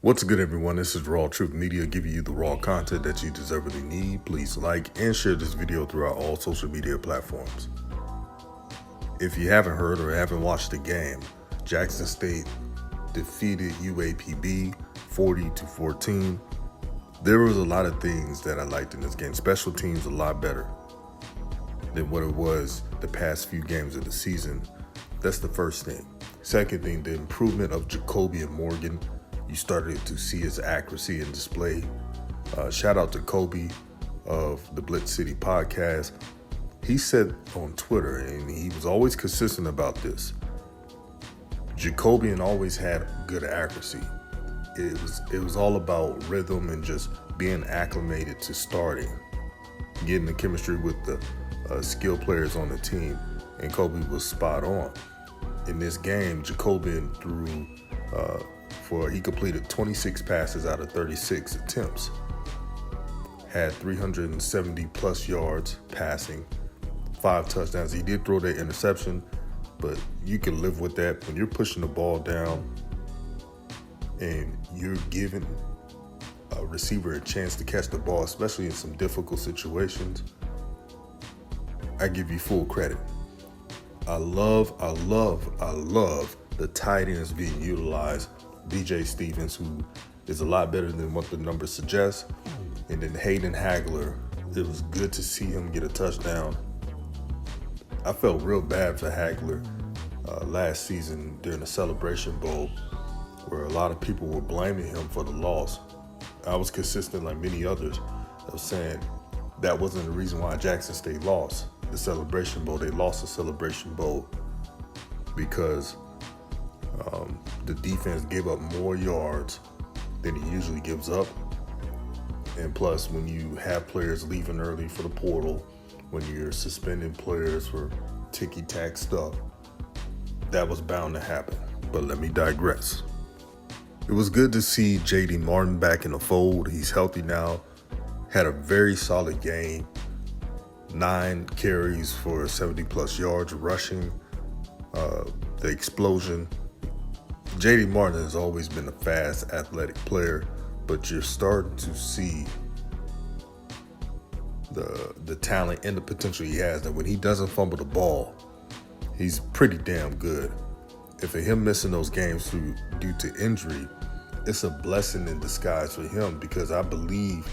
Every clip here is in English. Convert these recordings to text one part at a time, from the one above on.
What's good, everyone? This is RawTruth Media, giving you the raw content that you deservedly need. Please like and share this video throughout all social media platforms. If you haven't heard or haven't watched the game, Jackson State defeated UAPB 40-14. There was a lot of things that I liked in this game. Special teams a lot better than what it was the past few games of the season. That's the first thing. Second thing, the improvement of Jacoby and Morgan. You started to see his accuracy and display. Shout out to Kobe of the Blitz City podcast. He said on Twitter, and he was always consistent about this, Jacobian always had good accuracy. It was all about rhythm and just being acclimated to starting, getting the chemistry with the skilled players on the team, and Kobe was spot on. In this game, Jacobian threw he completed 26 passes out of 36 attempts, had 370 plus yards passing, 5 touchdowns. He did throw that interception, but you can live with that. When you're pushing the ball down and you're giving a receiver a chance to catch the ball, especially in some difficult situations, I give you full credit. I love the tight ends being utilized. DJ Stevens, who is a lot better than what the numbers suggest. And then Hayden Hagler, it was good to see him get a touchdown. I felt real bad for Hagler last season during the Celebration Bowl, where a lot of people were blaming him for the loss. I was consistent like many others of saying that wasn't the reason why Jackson State lost the Celebration Bowl. They lost the Celebration Bowl because the defense gave up more yards than he usually gives up. And plus, when you have players leaving early for the portal, when you're suspending players for ticky-tack stuff, that was bound to happen. But let me digress. It was good to see J.D. Martin back in the fold. He's healthy now. Had a very solid game. 9 carries for 70-plus yards rushing. The explosion. J.D. Martin has always been a fast, athletic player, but you're starting to see the talent and the potential he has. That when he doesn't fumble the ball, he's pretty damn good. And for him missing those games due to injury, it's a blessing in disguise for him, because I believe,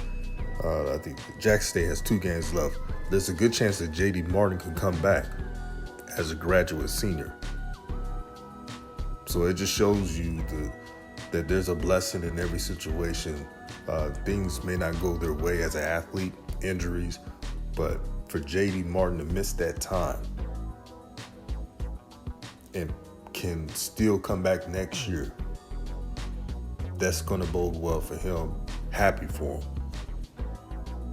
I think Jackson State has 2 games left. There's a good chance that J.D. Martin can come back as a graduate senior. So it just shows you that there's a blessing in every situation. Things may not go their way as an athlete, injuries, but for J.D. Martin to miss that time and can still come back next year, that's going to bode well for him. Happy for him.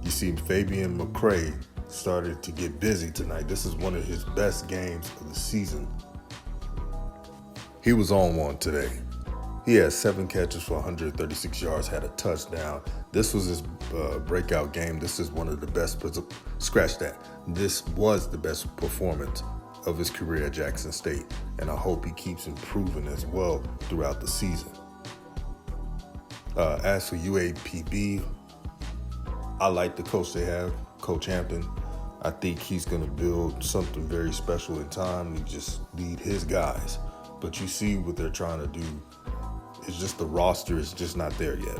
You see, Fabian McCray started to get busy tonight. This is one of his best games of the season. He was on one today. He had 7 catches for 136 yards, had a touchdown. This was his breakout game. This is one of the best, scratch that. This was the best performance of his career at Jackson State, and I hope he keeps improving as well throughout the season. As for UAPB, I like the coach they have, Coach Hampton. I think he's going to build something very special in time. He just need his guys. But you see what they're trying to do. It's just the roster is just not there yet.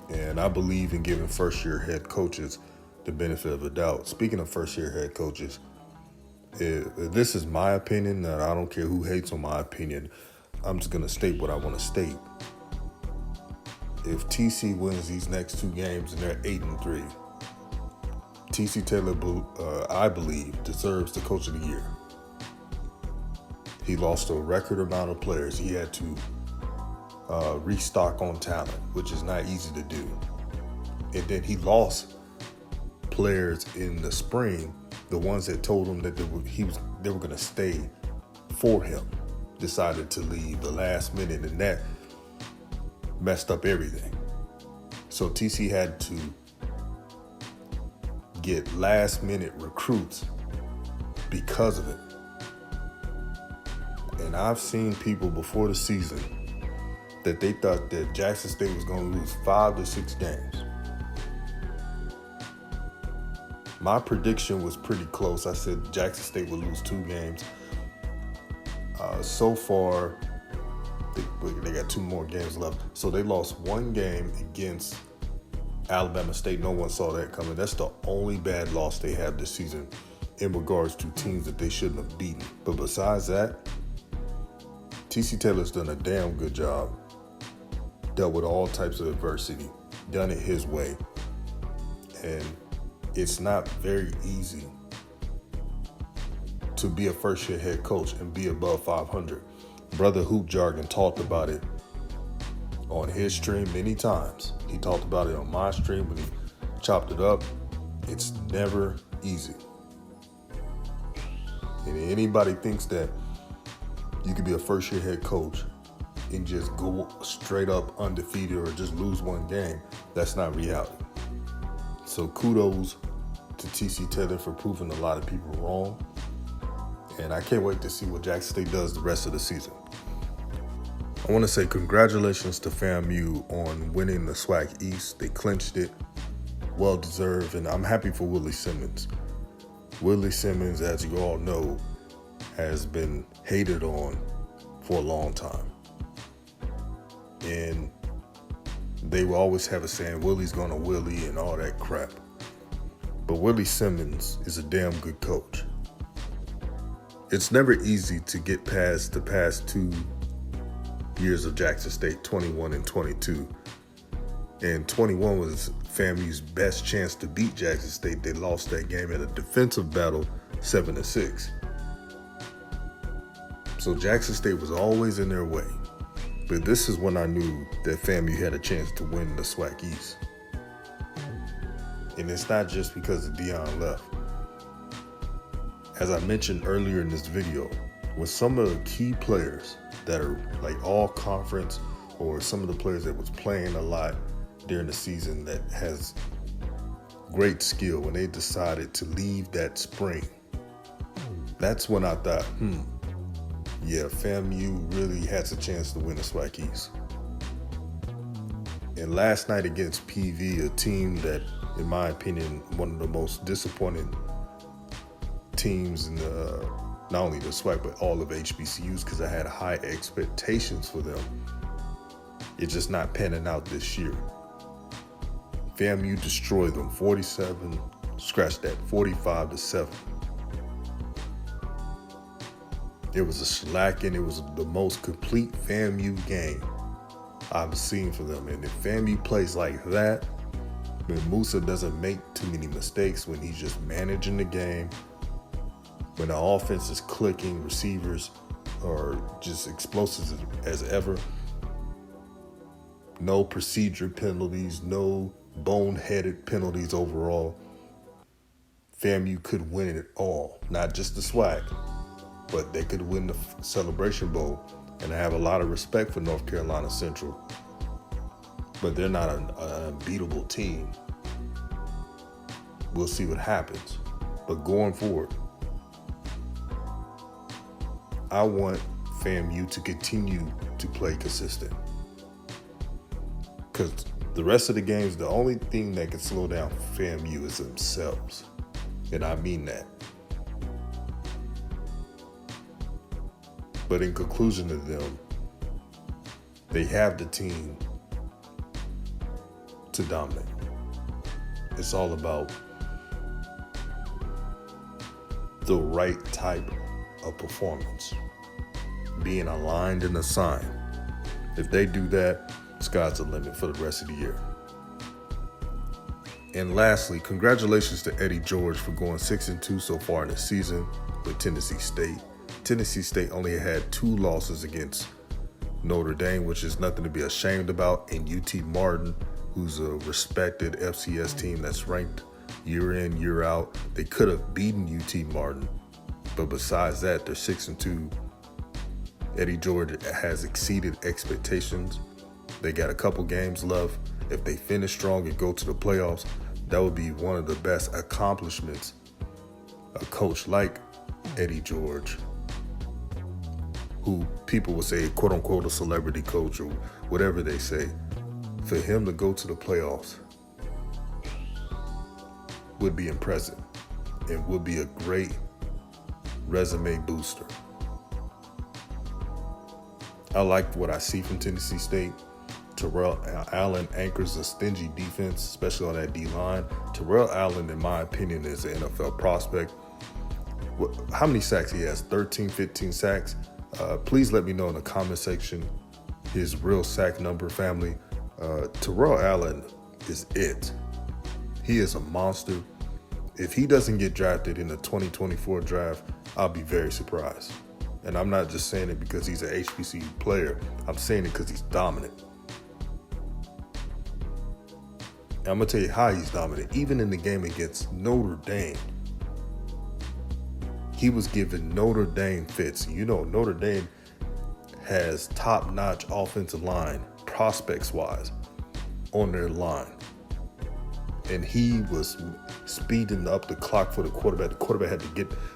And I believe in giving first-year head coaches the benefit of the doubt. Speaking of first-year head coaches, this is my opinion, and I don't care who hates on my opinion. I'm just going to state what I want to state. If TC wins these next 2 games and they're 8-3, TC Taylor, I believe, deserves the Coach of the Year. He lost a record amount of players. He had to restock on talent, which is not easy to do. And then he lost players in the spring, the ones that told him that they were going to stay for him, decided to leave the last minute, and that messed up everything. So TC had to get last minute recruits because of it. And I've seen people before the season that they thought that Jackson State was going to lose 5 to 6 games. My prediction was pretty close. I said Jackson State would lose 2 games. So far, they got 2 more games left. So they lost 1 game against Alabama State. No one saw that coming. That's the only bad loss they have this season in regards to teams that they shouldn't have beaten. But besides that, TC Taylor's done a damn good job. Dealt with all types of adversity, done it his way. And it's not very easy to be a first-year head coach and be above 500. Brother Hoop Jargon talked about it on his stream many times. He talked about it on my stream when he chopped it up. It's never easy. And anybody thinks that you could be a first-year head coach and just go straight up undefeated or just lose 1 game, that's not reality. So kudos to TC Taylor for proving a lot of people wrong. And I can't wait to see what Jackson State does the rest of the season. I want to say congratulations to FAMU on winning the SWAC East. They clinched it, well deserved, and I'm happy for Willie Simmons. Willie Simmons, as you all know, has been hated on for a long time. And they will always have a saying, Willie's gonna Willie and all that crap. But Willie Simmons is a damn good coach. It's never easy to get past the past 2 years of Jackson State, 21 and 22. And 21 was FAMU's best chance to beat Jackson State. They lost that game in a defensive battle, 7-6. So Jackson State was always in their way. But this is when I knew that FAMU had a chance to win the SWAC East. And it's not just because of Dion left. As I mentioned earlier in this video, with some of the key players that are like all conference or some of the players that was playing a lot during the season that has great skill, when they decided to leave that spring, that's when I thought, yeah, FAMU really has a chance to win the SWAC East. And last night against PV, a team that, in my opinion, one of the most disappointing teams in not only the SWAC, but all of HBCUs, because I had high expectations for them. It's just not panning out this year. FAMU destroyed them 45-7. It was a shellacking. It was the most complete FAMU game I've seen for them. And if FAMU plays like that, when Musa doesn't make too many mistakes, when he's just managing the game, when the offense is clicking, receivers are just explosive as ever, no procedure penalties, no boneheaded penalties overall, FAMU could win it all. Not just the SWAC, but they could win the Celebration Bowl. And I have a lot of respect for North Carolina Central, but they're not an unbeatable team. We'll see what happens. But going forward, I want FAMU to continue to play consistent. Because the rest of the games, the only thing that can slow down FAMU is themselves. And I mean that. But in conclusion to them, they have the team to dominate. It's all about the right type of performance, being aligned and assigned. If they do that, sky's the limit for the rest of the year. And lastly, congratulations to Eddie George for going 6-2 so far in the season with Tennessee State. Tennessee State only had 2 losses against Notre Dame, which is nothing to be ashamed about, and UT Martin, who's a respected FCS team that's ranked year in, year out. They could have beaten UT Martin, but besides that, they're 6-2. Eddie George has exceeded expectations. They got a couple games left. If they finish strong and go to the playoffs, that would be one of the best accomplishments a coach like Eddie George who people would say, quote unquote, a celebrity coach or whatever they say, for him to go to the playoffs would be impressive and would be a great resume booster. I like what I see from Tennessee State. Terrell Allen anchors a stingy defense, especially on that D-line. Terrell Allen, in my opinion, is an NFL prospect. How many sacks he has? 13, 15 sacks? Please let me know in the comment section his real sack number, family. Terrell Allen is it. He is a monster. If he doesn't get drafted in the 2024 draft, I'll be very surprised. And I'm not just saying it because he's an HBCU player. I'm saying it because he's dominant. And I'm going to tell you how he's dominant. Even in the game against Notre Dame, he was giving Notre Dame fits. You know, Notre Dame has top-notch offensive line, prospects-wise, on their line. And he was speeding up the clock for the quarterback. The quarterback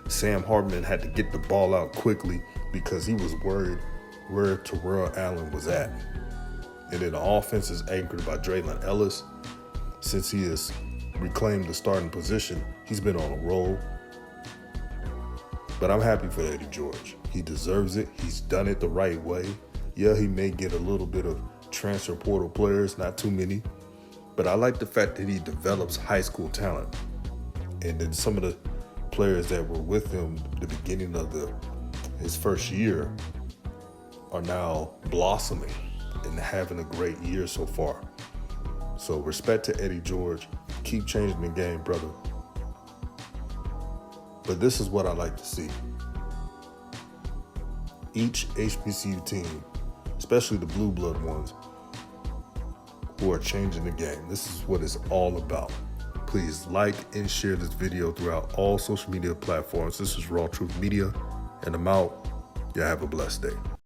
Sam Hartman had to get the ball out quickly because he was worried where Terrell Allen was at. And then the offense is anchored by Draylon Ellis. Since he has reclaimed the starting position, he's been on a roll. But I'm happy for Eddie George. He deserves it. He's done it the right way. Yeah, he may get a little bit of transfer portal players, not too many. But I like the fact that he develops high school talent. And then some of the players that were with him at the beginning of his first year are now blossoming and having a great year so far. So respect to Eddie George. Keep changing the game, brother. But this is what I like to see. Each HBCU team, especially the blue blood ones, who are changing the game. This is what it's all about. Please like and share this video throughout all social media platforms. This is RawTruth Media, and I'm out. Y'all have a blessed day.